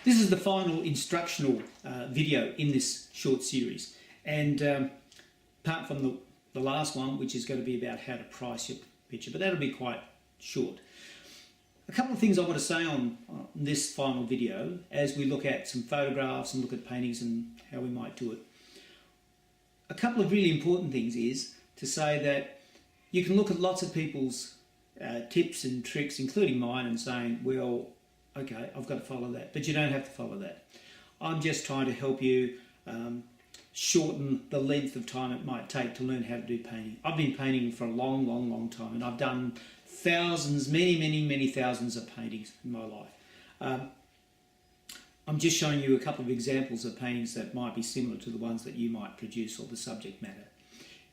This is the final instructional video in this short series, and apart from the last one, which is going to be about how to price your picture, but that'll be quite short. A couple of things I want to say on this final video as we look at some photographs and look at paintings and how we might do it. A couple of really important things is to say that you can look at lots of people's tips and tricks, including mine, and saying, well, okay, I've got to follow that, but you don't have to follow that. I'm just trying to help you shorten the length of time it might take to learn how to do painting. I've been painting for a long time, and I've done thousands, many thousands of paintings in my life. I'm just showing you a couple of examples of paintings that might be similar to the ones that you might produce or the subject matter.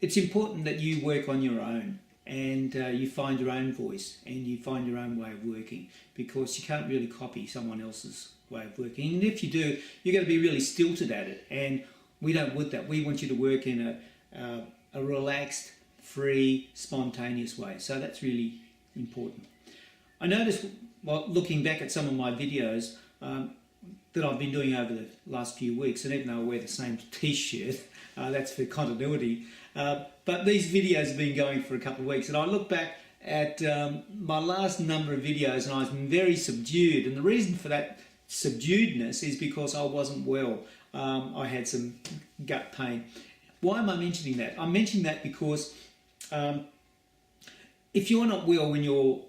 It's important that you work on your own and you find your own voice and you find your own way of working, because you can't really copy someone else's way of working. And if you do, you're going to be really stilted at it, and we don't want that. We want you to work in a relaxed, free, spontaneous way. So that's really important. I noticed, while looking back at some of my videos that I've been doing over the last few weeks, and even though I wear the same t-shirt, that's for continuity, but these videos have been going for a couple of weeks, and I look back at my last number of videos and I was very subdued, and the reason for that subduedness is because I wasn't well. I had some gut pain. Why am I mentioning that? I'm mentioning that because if you're not well when you're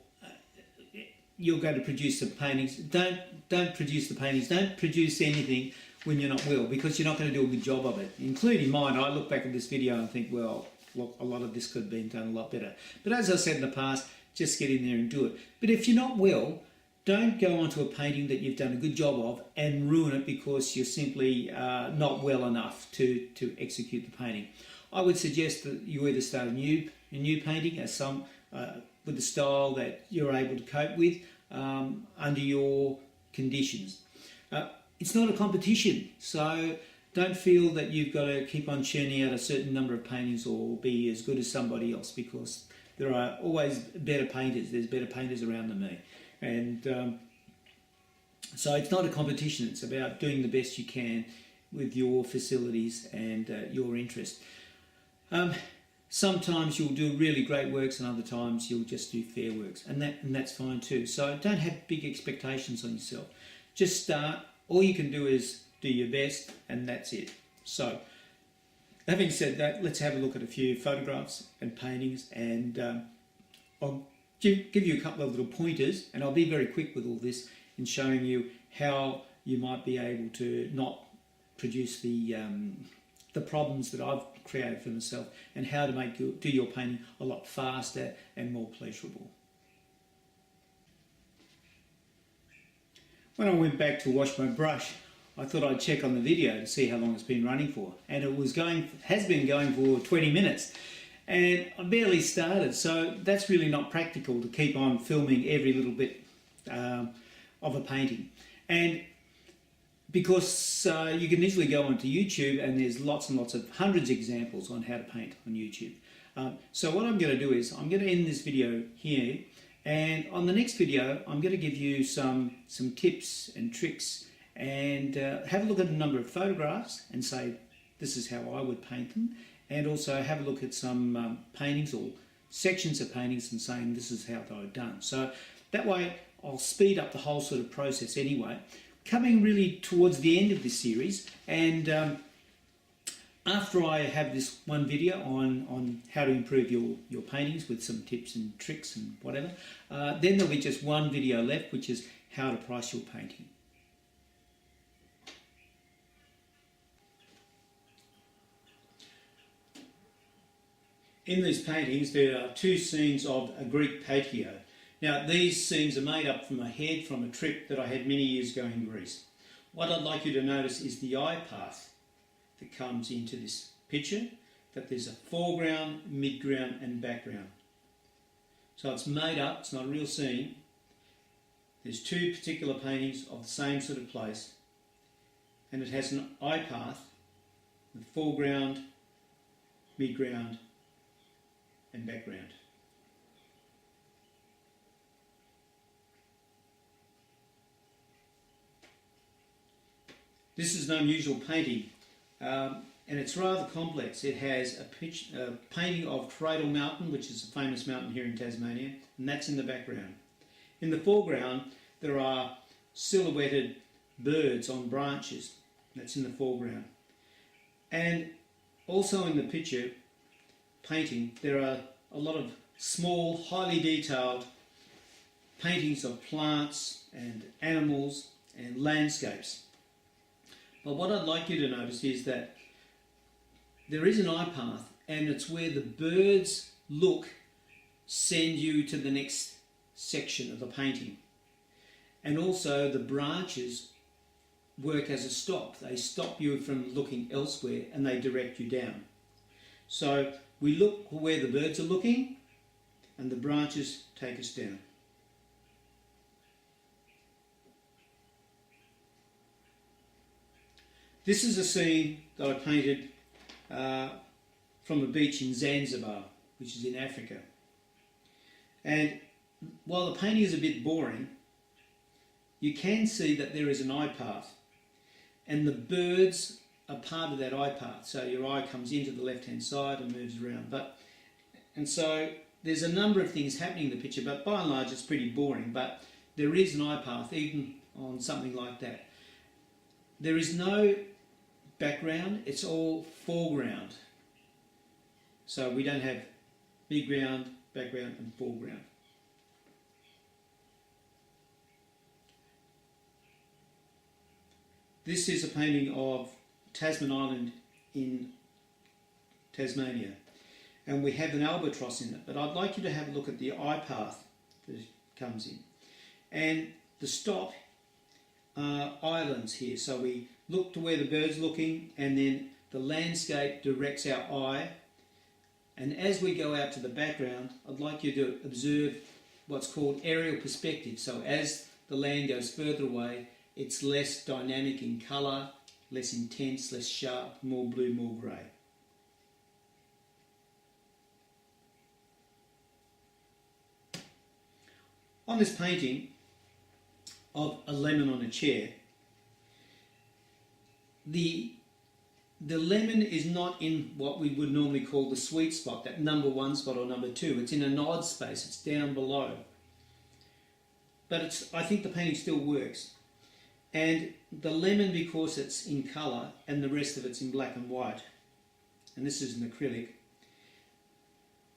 going to produce some paintings, don't produce the paintings, don't produce anything when you're not well, because you're not going to do a good job of it, including mine. I look back at this video and think, well, look, a lot of this could have been done a lot better. But as I said in the past, just get in there and do it. But if you're not well, don't go onto a painting that you've done a good job of and ruin it because you're simply not well enough to execute the painting. I would suggest that you either start a new painting as with the style that you're able to cope with under your conditions. It's not a competition, so don't feel that you've got to keep on churning out a certain number of paintings or be as good as somebody else, because there are always better painters. There's better painters around than me. And so it's not a competition. It's about doing the best you can with your facilities and your interest. Sometimes you'll do really great works, and other times you'll just do fair works, and that's fine too. So don't have big expectations on yourself. Just start. All you can do is do your best, and that's it. So, having said that, let's have a look at a few photographs and paintings, and I'll give you a couple of little pointers, and I'll be very quick with all this in showing you how you might be able to not produce the problems that I've created for myself, and how to do your painting a lot faster and more pleasurable. When I went back to wash my brush, I thought I'd check on the video to see how long it's been running for, and it has been going for 20 minutes, and I barely started. So that's really not practical to keep on filming every little bit of a painting. And because you can easily go onto YouTube, and there's lots and lots of hundreds of examples on how to paint on YouTube. So what I'm going to do is I'm going to end this video here, and on the next video I'm going to give you some tips and tricks, and have a look at a number of photographs and say this is how I would paint them, and also have a look at some paintings or sections of paintings and saying this is how they're done. So that way I'll speed up the whole sort of process anyway. Coming really towards the end of this series, and after I have this one video on how to improve your paintings with some tips and tricks and whatever, then there'll be just one video left, which is how to price your painting. In these paintings there are two scenes of a Greek patio. Now these scenes are made up from a head from a trip that I had many years ago in Greece. What I'd like you to notice is the eye path that comes into this picture, that there's a foreground, midground and background. So it's made up, it's not a real scene. There's two particular paintings of the same sort of place, and it has an eye path with foreground, midground and background. This is an unusual painting, and it's rather complex. It has a painting of Cradle Mountain, which is a famous mountain here in Tasmania, and that's in the background. In the foreground, there are silhouetted birds on branches. That's in the foreground. And also in the picture painting, there are a lot of small, highly detailed paintings of plants and animals and landscapes. But what I'd like you to notice is that there is an eye path, and it's where the birds look send you to the next section of the painting. And also the branches work as a stop. They stop you from looking elsewhere and they direct you down. So we look where the birds are looking and the branches take us down. This is a scene that I painted from a beach in Zanzibar, which is in Africa. And while the painting is a bit boring, you can see that there is an eye path, and the birds are part of that eye path. So your eye comes into the left-hand side and moves around. And so there's a number of things happening in the picture, but by and large it's pretty boring. But there is an eye path even on something like that. There is no background, it's all foreground. So we don't have midground, background and foreground. This is a painting of Tasman Island in Tasmania, and we have an albatross in it, but I'd like you to have a look at the eye path that it comes in. And the stop are islands here, so we look to where the bird's looking, and then the landscape directs our eye, and as we go out to the background, I'd like you to observe what's called aerial perspective. So as the land goes further away, it's less dynamic in colour, less intense, less sharp, more blue, more grey. On this painting of a lemon on a chair, the lemon is not in what we would normally call the sweet spot, that number 1 spot or number 2. It's in an odd space, it's down below. But I think the painting still works. And the lemon, because it's in colour and the rest of it's in black and white, and this is an acrylic,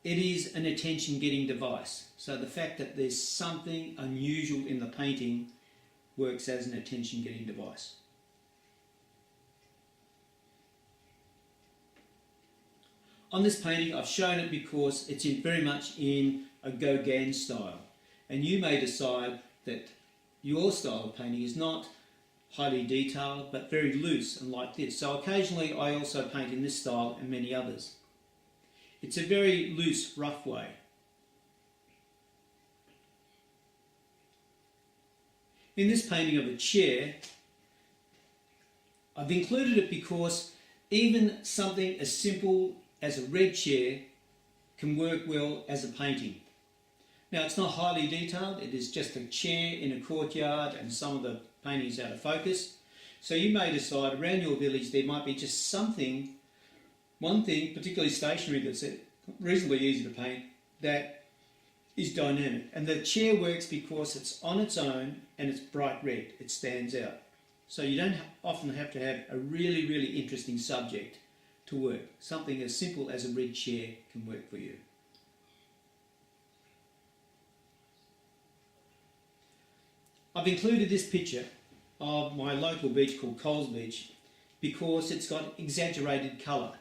it is an attention-getting device. So the fact that there's something unusual in the painting works as an attention-getting device. On this painting, I've shown it because it's very much in a Gauguin style, and you may decide that your style of painting is not highly detailed but very loose and like this. So occasionally I also paint in this style and many others. It's a very loose, rough way. In this painting of a chair, I've included it because even something as simple as a red chair can work well as a painting. Now, it's not highly detailed, it is just a chair in a courtyard and some of the painting is out of focus. So you may decide around your village there might be just something, one thing, particularly stationery, that's reasonably easy to paint, that is dynamic. And the chair works because it's on its own and it's bright red, it stands out. So you don't often have to have a really, really interesting subject to work. Something as simple as a red chair can work for you. I've included this picture of my local beach called Coles Beach because it's got exaggerated colour.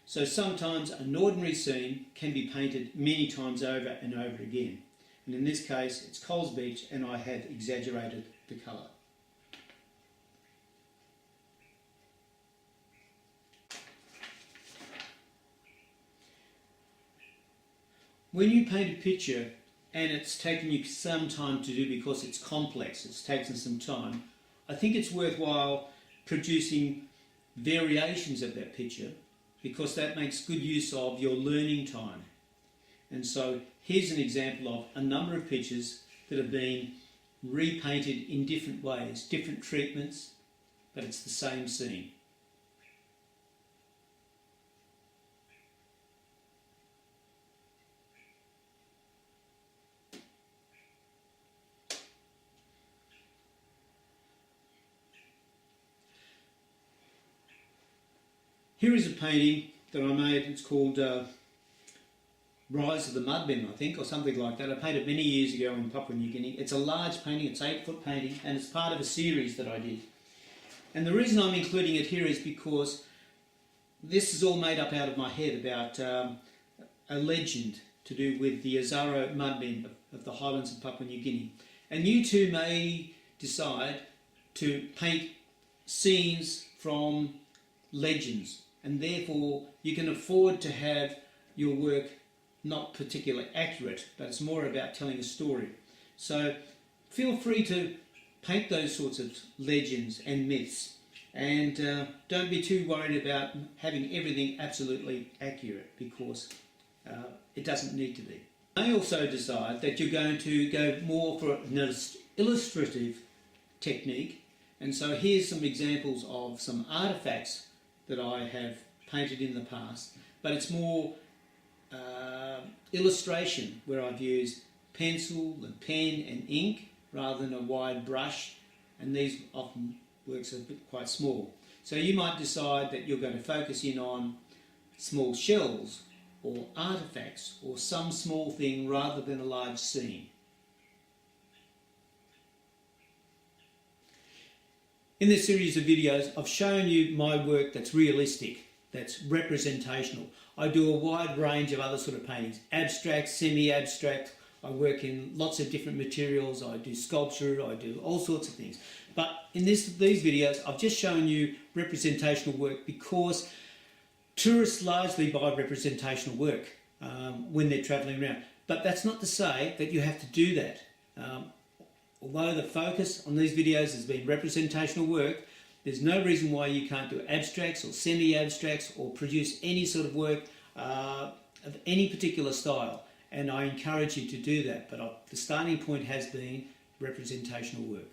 So sometimes an ordinary scene can be painted many times over and over again. And in this case, it's Coles Beach and I have exaggerated the colour. When you paint a picture and it's taken you some time to do because it's complex, it's taken some time, I think it's worthwhile producing variations of that picture because that makes good use of your learning time. And so here's an example of a number of pictures that have been repainted in different ways, different treatments, but it's the same scene. Here is a painting that I made. It's called Rise of the Mudmen, I think, or something like that. I painted many years ago in Papua New Guinea. It's a large painting, it's 8-foot painting, and it's part of a series that I did. And the reason I'm including it here is because this is all made up out of my head about a legend to do with the Azaro Mudmen of the highlands of Papua New Guinea. And you too may decide to paint scenes from legends, and therefore you can afford to have your work not particularly accurate, but it's more about telling a story. So feel free to paint those sorts of legends and myths, and don't be too worried about having everything absolutely accurate, because it doesn't need to be. You may also decide that you're going to go more for an illustrative technique, and so here's some examples of some artifacts that I have painted in the past, but it's more illustration, where I've used pencil and pen and ink rather than a wide brush, and these often works a bit quite small. So you might decide that you're going to focus in on small shells or artifacts or some small thing rather than a large scene. In this series of videos, I've shown you my work that's realistic, that's representational. I do a wide range of other sort of paintings, abstract, semi-abstract. I work in lots of different materials. I do sculpture, I do all sorts of things. But in these videos, I've just shown you representational work because tourists largely buy representational work when they're travelling around. But that's not to say that you have to do that. Although the focus on these videos has been representational work, there's no reason why you can't do abstracts or semi-abstracts or produce any sort of work of any particular style. And I encourage you to do that. But the starting point has been representational work.